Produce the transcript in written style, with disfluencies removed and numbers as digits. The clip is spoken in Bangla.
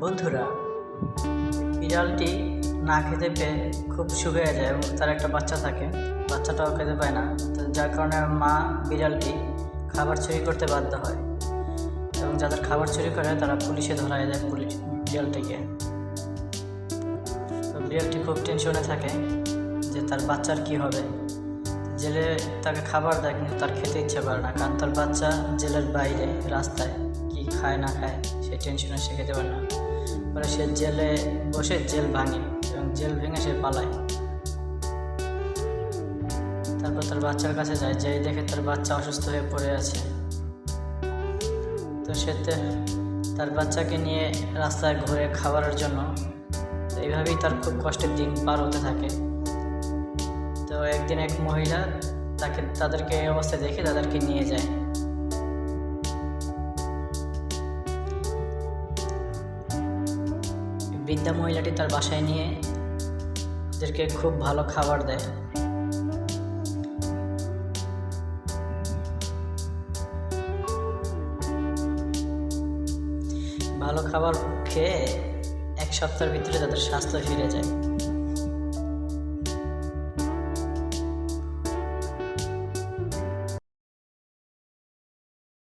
বন্ধুরা, বিড়ালটি না খেতে পেয়ে খুব শুকিয়ে যায় এবং তার একটা বাচ্চা থাকে, বাচ্চাটাও খেতে পায় না। তো যার কারণে মা বিড়ালটি খাবার চুরি করতে বাধ্য হয় এবং যাদের খাবার চুরি করে তারা পুলিশে ধরায় দেয় বিড়ালটিকে। তো বিড়ালটি খুব টেনশনে থাকে যে তার বাচ্চার কি হবে। জেলে তাকে খাবার দেয় কিন্তু তার খেতে ইচ্ছে করে না, কারণ তার বাচ্চা জেলের বাইরে রাস্তায় কি খায় না খায় সে টেনশনে সে খেতে পারে না। পরে সে জেলে বসে জেল ভাঙে এবং জেল ভেঙে সে পালায়। তারপর তার বাচ্চার কাছে যায়, যেই দেখে তার বাচ্চা অসুস্থ হয়ে পড়ে আছে। তো সে তার বাচ্চাকে নিয়ে রাস্তায় ঘুরে খাবারের জন্য। তো এইভাবেই তার খুব কষ্টের দিন পার হতে থাকে। তো একদিন এক মহিলা তাদেরকে এই অবস্থায় দেখে তাদেরকে নিয়ে যায়। বৃদ্ধা মহিলাটি তার বাসায় নিয়ে ওদেরকে খুব ভালো খাবার দেয়। ভালো খাবার খেয়ে এক সপ্তাহের ভিতরে তাদের স্বাস্থ্য ফিরে যায়।